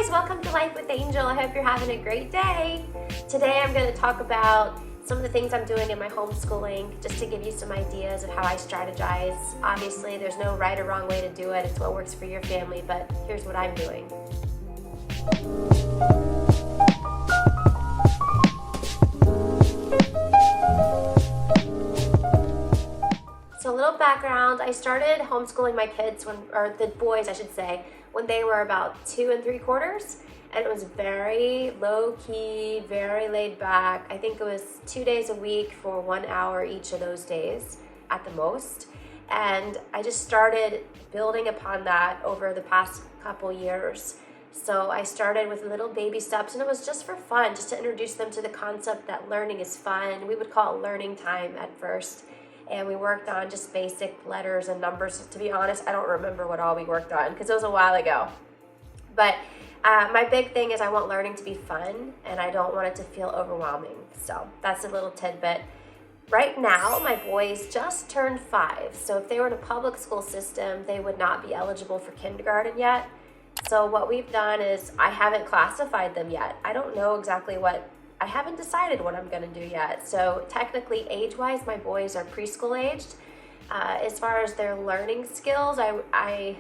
guys, welcome to Life with Angel. I hope you're having a great day. Today I'm going to talk about some of the things I'm doing in my homeschooling, just to give you some ideas of how I strategize. Obviously, there's no right or wrong way to do it. It's what works for your family, but here's what I'm doing. So a little background, I started homeschooling my kids, or the boys I should say, when they were about 2 3/4, and it was very low-key, very laid back. I think it was 2 days a week for 1 hour each of those days at the most. And I just started building upon that over the past couple years. So I started with little baby steps, and it was just for fun, just to introduce them to the concept that learning is fun. We would call it learning time at first. And we worked on just basic letters and numbers. To be honest, I don't remember what all we worked on because it was a while ago. But my big thing is I want learning to be fun, and I don't want it to feel overwhelming. So that's a little tidbit. Right now, my boys just turned 5. So if they were in a public school system, they would not be eligible for kindergarten yet. So what we've done is I haven't classified them yet. I don't know exactly I haven't decided what I'm going to do yet. So technically, age-wise, my boys are preschool aged. As far as their learning skills, I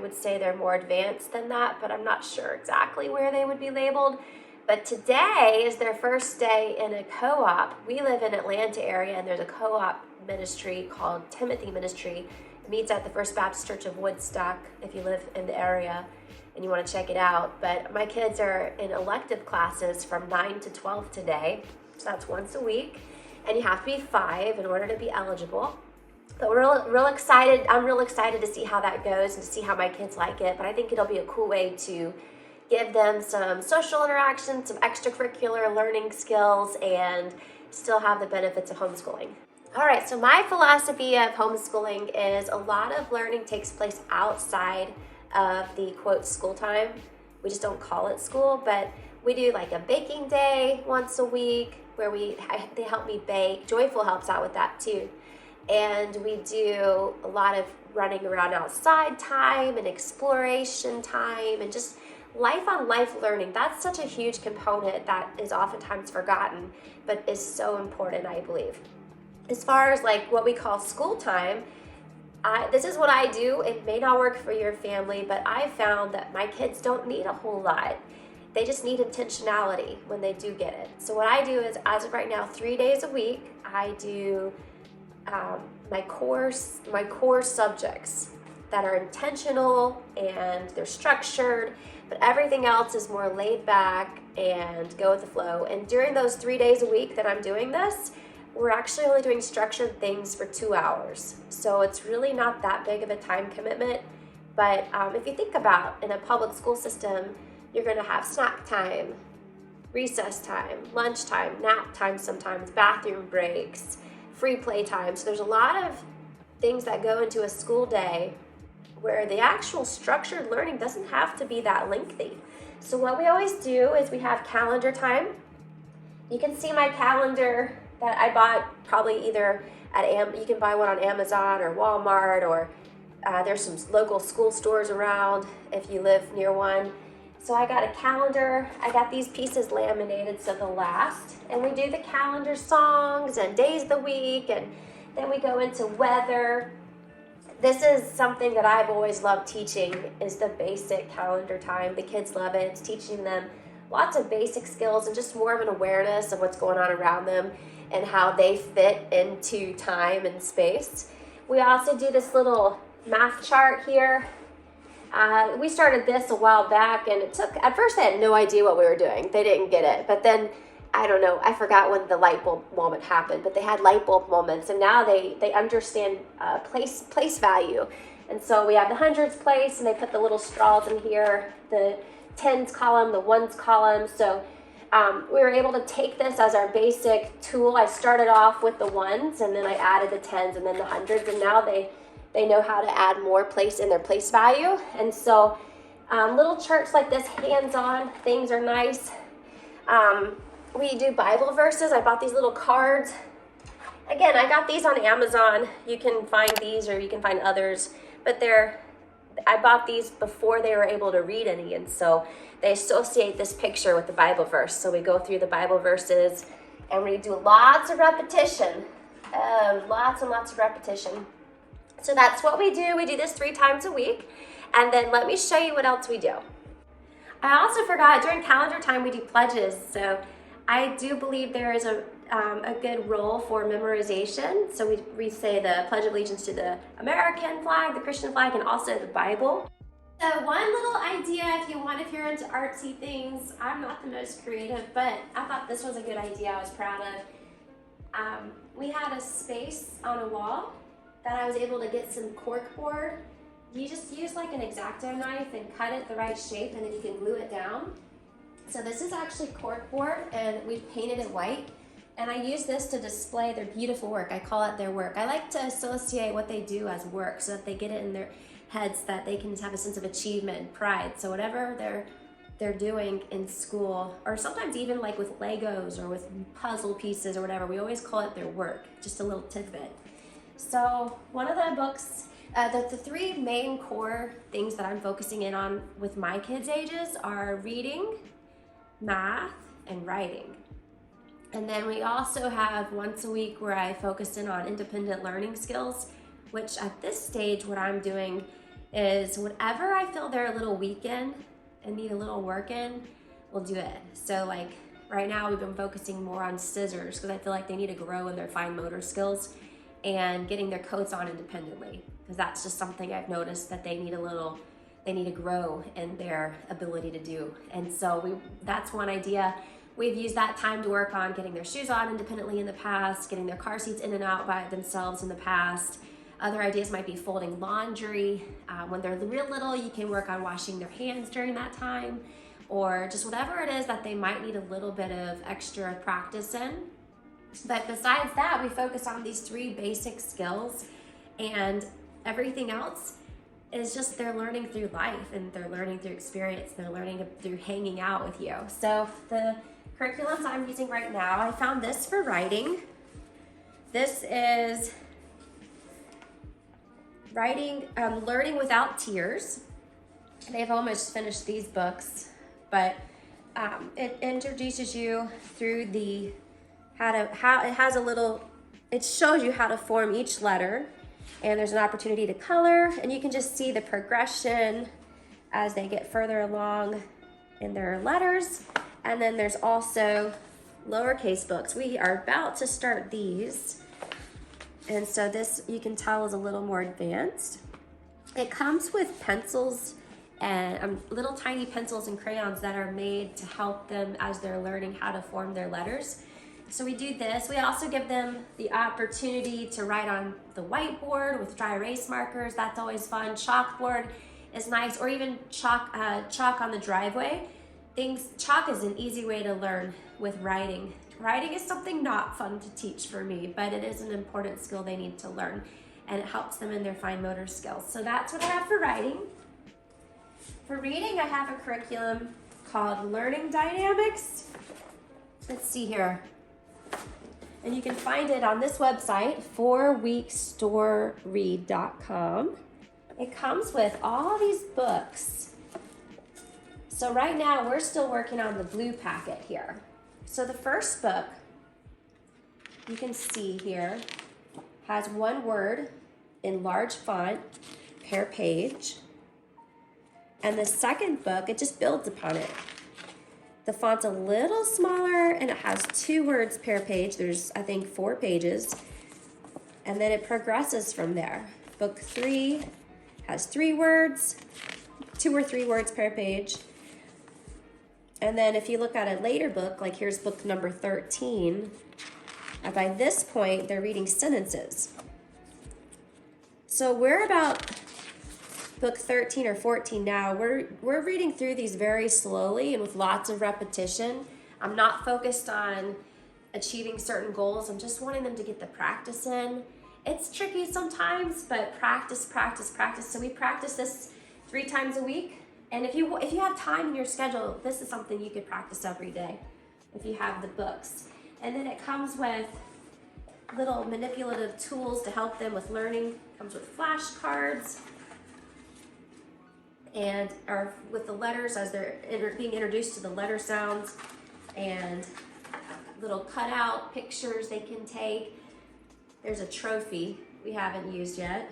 would say they're more advanced than that, but I'm not sure exactly where they would be labeled. But today is their first day in a co-op. We live in Atlanta area, and there's a co-op ministry called Timothy Ministry. It meets at the First Baptist Church of Woodstock if you live in the area and you want to check it out. But my kids are in elective classes from 9 to 12 today, so that's once a week, and you have to be 5 in order to be eligible. But we're real excited. I'm real excited to see how that goes and to see how my kids like it. But I think it'll be a cool way to give them some social interaction, some extracurricular learning skills, and still have the benefits of homeschooling. All right, so my philosophy of homeschooling is a lot of learning takes place outside of the quote school time. We just don't call it school, but we do like a baking day once a week where they help me bake. Joyful helps out with that too. And we do a lot of running around outside time and exploration time and just life on life learning. That's such a huge component that is oftentimes forgotten, but is so important, I believe. As far as like what we call school time, this is what I do. It may not work for your family, but I found that my kids don't need a whole lot. They just need intentionality when they do get it. So what I do is, as of right now, 3 days a week, I do my core subjects that are intentional and they're structured, but everything else is more laid back and go with the flow. And during those 3 days a week that I'm doing this, we're actually only doing structured things for 2 hours. So it's really not that big of a time commitment. But if you think about in a public school system, you're gonna have snack time, recess time, lunch time, nap time sometimes, bathroom breaks, free play time. So there's a lot of things that go into a school day where the actual structured learning doesn't have to be that lengthy. So what we always do is we have calendar time. You can see my calendar that I bought probably either you can buy one on Amazon or Walmart, or there's some local school stores around if you live near one. So I got a calendar. I got these pieces laminated so they'll last. And we do the calendar songs and days of the week, and then we go into weather. This is something that I've always loved teaching, is the basic calendar time. The kids love it. It's teaching them lots of basic skills and just more of an awareness of what's going on around them and how they fit into time and space. We also do this little math chart here. We started this a while back, and at first I had no idea what we were doing. They didn't get it. But then, I don't know, I forgot when the light bulb moment happened, but they had light bulb moments, and now they understand place value. And so we have the hundreds place, and they put the little straws in here, the tens column, the ones column. So we were able to take this as our basic tool. I started off with the ones, and then I added the tens and then the hundreds, and now they know how to add more place in their place value. And so little charts like this, hands-on things are nice. We do Bible verses. I bought these little cards. Again, I got these on Amazon. You can find these or you can find others, but they're I bought these before they were able to read any, and so they associate this picture with the Bible verse. So we go through the Bible verses and we do lots of repetition, lots and lots of repetition. So that's what we do. We do this 3 times a week. And then let me show you what else we do. I also forgot, during calendar time we do pledges. So I do believe there is a good role for memorization. So we say the Pledge of Allegiance to the American flag, the Christian flag, and also the Bible. So one little idea if you're into artsy things, I'm not the most creative, but I thought this was a good idea I was proud of. We had a space on a wall that I was able to get some cork board. You just use like an X-Acto knife and cut it the right shape, and then you can glue it down. So this is actually cork board, and we painted it white. And I use this to display their beautiful work. I call it their work. I like to associate what they do as work so that they get it in their heads, that they can have a sense of achievement and pride. So whatever they're doing in school, or sometimes even like with Legos or with puzzle pieces or whatever, we always call it their work, just a little tidbit. So one of the books, the 3 main core things that I'm focusing in on with my kids' ages are reading, math, and writing. And then we also have once a week where I focus in on independent learning skills, which at this stage, what I'm doing is whatever I feel they're a little weak in and need a little work in, we'll do it. So like right now we've been focusing more on scissors because I feel like they need to grow in their fine motor skills and getting their coats on independently, because that's just something I've noticed that they need to grow in their ability to do. And so that's one idea. We've used that time to work on getting their shoes on independently in the past, getting their car seats in and out by themselves in the past. Other ideas might be folding laundry. When they're real little, you can work on washing their hands during that time, or just whatever it is that they might need a little bit of extra practice in. But besides that, we focus on these 3 basic skills, and everything else is just they're learning through life, and they're learning through experience, they're learning through hanging out with you. So the curriculums I'm using right now, I found this for writing. This is writing, Learning Without Tears. They've almost finished these books, but it introduces you through it shows you how to form each letter, and there's an opportunity to color, and you can just see the progression as they get further along in their letters. And then there's also lowercase books. We are about to start these. And so this, you can tell, is a little more advanced. It comes with pencils and little tiny pencils and crayons that are made to help them as they're learning how to form their letters. So we do this. We also give them the opportunity to write on the whiteboard with dry erase markers. That's always fun. Chalkboard is nice, or even chalk on the driveway. Chalk is an easy way to learn with writing. Writing is something not fun to teach for me, but it is an important skill they need to learn, and it helps them in their fine motor skills. So that's what I have for writing. For reading, I have a curriculum called Learning Dynamics. Let's see here. And you can find it on this website, 4weekstoreread.com. It comes with all these books. So right now we're still working on the blue packet here. So the first book, you can see here, has 1 word in large font per page. And the second book, it just builds upon it. The font's a little smaller, and it has 2 words per page. There's, I think, 4 pages. And then it progresses from there. Book 3 has 3 words, 2 or 3 words per page. And then if you look at a later book, like here's book number 13, and by this point, they're reading sentences. So we're about book 13 or 14 now. We're reading through these very slowly and with lots of repetition. I'm not focused on achieving certain goals. I'm just wanting them to get the practice in. It's tricky sometimes, but practice, practice, practice. So we practice this 3 times a week. And if you have time in your schedule, this is something you could practice every day if you have the books. And then it comes with little manipulative tools to help them with learning. It comes with flashcards. and are with the letters as they're being introduced to the letter sounds, and little cutout pictures they can take. There's a trophy we haven't used yet.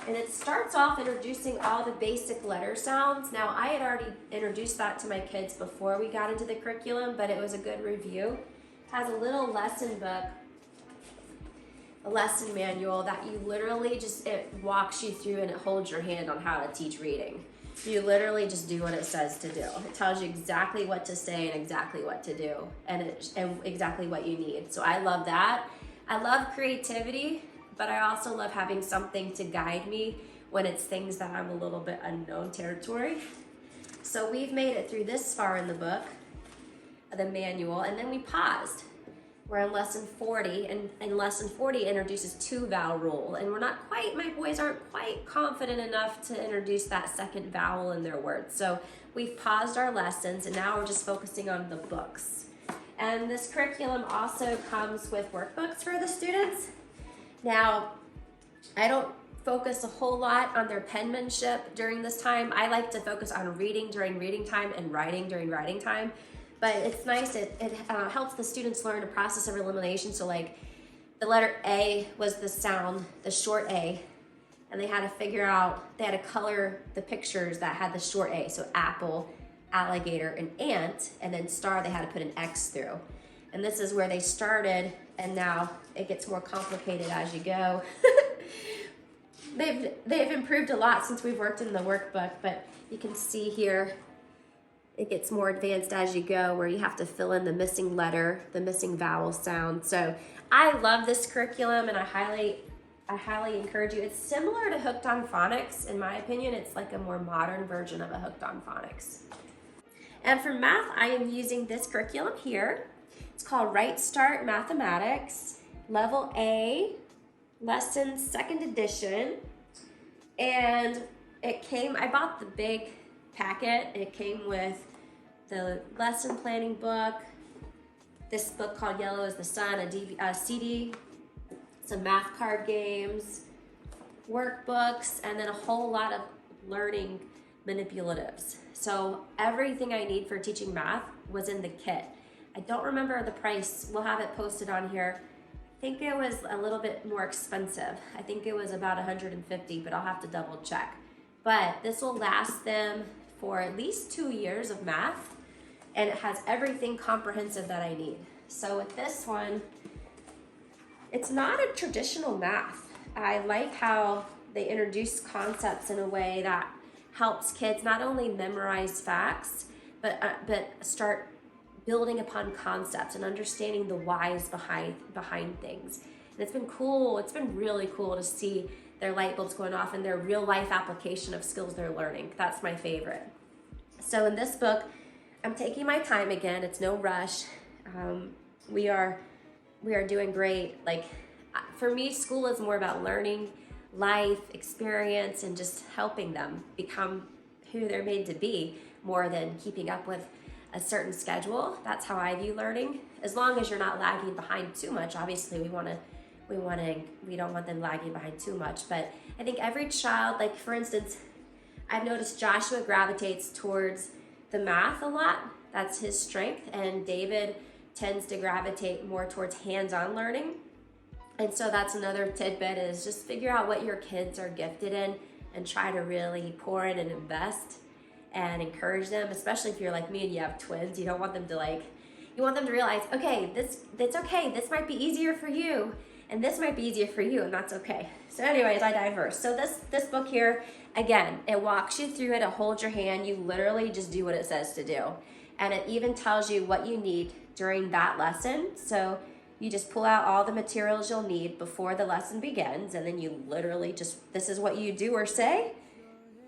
And it starts off introducing all the basic letter sounds. Now, I had already introduced that to my kids before we got into the curriculum, but it was a good review. It has a little lesson book, a lesson manual that you literally just, it walks you through and it holds your hand on how to teach reading. You literally just do what it says to do. It tells you exactly what to say and exactly what to do, and exactly what you need. So I love that. I love creativity, but I also love having something to guide me when it's things that I'm a little bit unknown territory. So we've made it through this far in the book, the manual, and then we paused. We're in lesson 40, and lesson 40 introduces 2 vowel rule, and my boys aren't quite confident enough to introduce that second vowel in their words. So we've paused our lessons, and now we're just focusing on the books. And this curriculum also comes with workbooks for the students. Now, I don't focus a whole lot on their penmanship during this time. I like to focus on reading during reading time and writing during writing time. But it's nice, it helps the students learn a process of elimination. So like the letter A was the sound, the short A, and they had to figure out, they had to color the pictures that had the short A. So apple, alligator, and ant, and then star they had to put an X through. And this is where they started, and now it gets more complicated as you go. They've improved a lot since we've worked in the workbook, but you can see here, it gets more advanced as you go, where you have to fill in the missing letter, the missing vowel sound. So I love this curriculum, and I highly encourage you. It's similar to Hooked on Phonics, in my opinion. It's like a more modern version of a Hooked on Phonics. And for math, I am using this curriculum here. It's called Right Start Mathematics, Level A, Lesson 2nd edition. And I bought the big packet. It came with the lesson planning book, this book called Yellow is the Sun, a CD, some math card games, workbooks, and then a whole lot of learning manipulatives. So everything I need for teaching math was in the kit. I don't remember the price. We'll have it posted on here. I think it was a little bit more expensive. I think it was about $150, but I'll have to double check. But this will last them for at least 2 years of math, and it has everything comprehensive that I need. So with this one, it's not a traditional math. I like how they introduce concepts in a way that helps kids not only memorize facts, but start building upon concepts and understanding the whys behind things. And it's been cool. It's been really cool to see their light bulbs going off and their real life application of skills they're learning. That's my favorite. So in this book, I'm taking my time again. It's no rush. We are doing great. Like, for me, school is more about learning, life, experience, and just helping them become who they're made to be, more than keeping up with a certain schedule. That's how I view learning. As long as you're not lagging behind too much. Obviously, we don't want them lagging behind too much. But I think every child, like for instance, I've noticed Joshua gravitates towards the math a lot. That's his strength. And David tends to gravitate more towards hands-on learning. And so that's another tidbit, is just figure out what your kids are gifted in and try to really pour in and invest and encourage them, especially if you're like me and you have twins. You don't want them to you want them to realize, okay, that's okay. This might be easier for you, and this might be easier for you, and that's okay. So anyways, I diverse. So this book here, again, it walks you through it. It holds your hand. You literally just do what it says to do. And it even tells you what you need during that lesson. So you just pull out all the materials you'll need before the lesson begins, and then you literally just, this is what you do or say,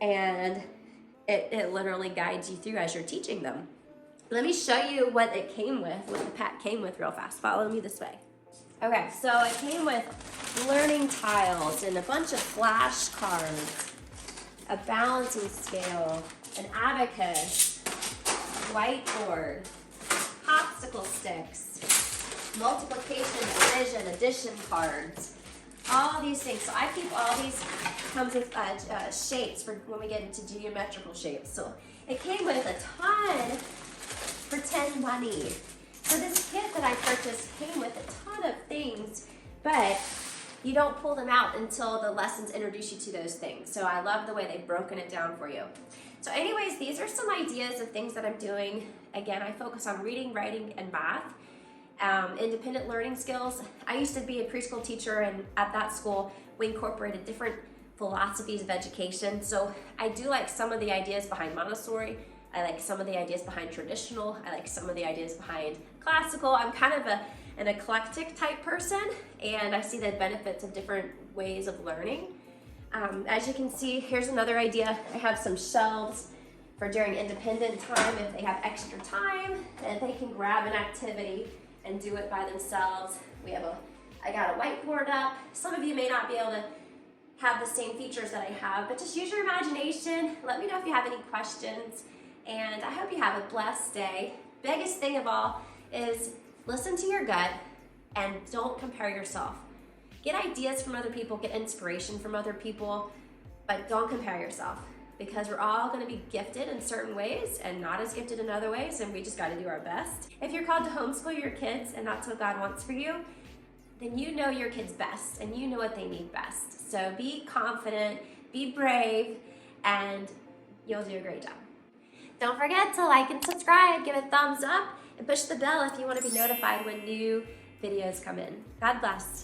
and it literally guides you through as you're teaching them. Let me show you what it came with, what the pack came with real fast. Follow me this way. Okay, so it came with learning tiles and a bunch of flashcards, a balancing scale, an abacus, whiteboard, popsicle sticks, multiplication, division, addition cards, all these things. So I keep all these comes with shapes for when we get into geometrical shapes. So it came with a ton pretend money. So this kit that I purchased came with a ton of things, but you don't pull them out until the lessons introduce you to those things. So I love the way they've broken it down for you. So anyways, these are some ideas of things that I'm doing. Again, I focus on reading, writing, and math. Independent learning skills. I used to be a preschool teacher, and at that school, we incorporated different philosophies of education. So I do like some of the ideas behind Montessori. I like some of the ideas behind traditional. I like some of the ideas behind classical. I'm kind of an eclectic type person, and I see the benefits of different ways of learning. As you can see, here's another idea. I have some shelves for during independent time. If they have extra time, then they can grab an activity and do it by themselves. I got a whiteboard up. Some of you may not be able to have the same features that I have, but just use your imagination. Let me know if you have any questions, and I hope you have a blessed day. Biggest thing of all is listen to your gut and don't compare yourself. Get ideas from other people, get inspiration from other people, but don't compare yourself, because we're all going to be gifted in certain ways and not as gifted in other ways, and we just got to do our best. If you're called to homeschool your kids and that's what God wants for you, then you know your kids best and you know what they need best. So be confident, be brave, and you'll do a great job. Don't forget to like and subscribe, give a thumbs up, and push the bell if you want to be notified when new videos come in. God bless.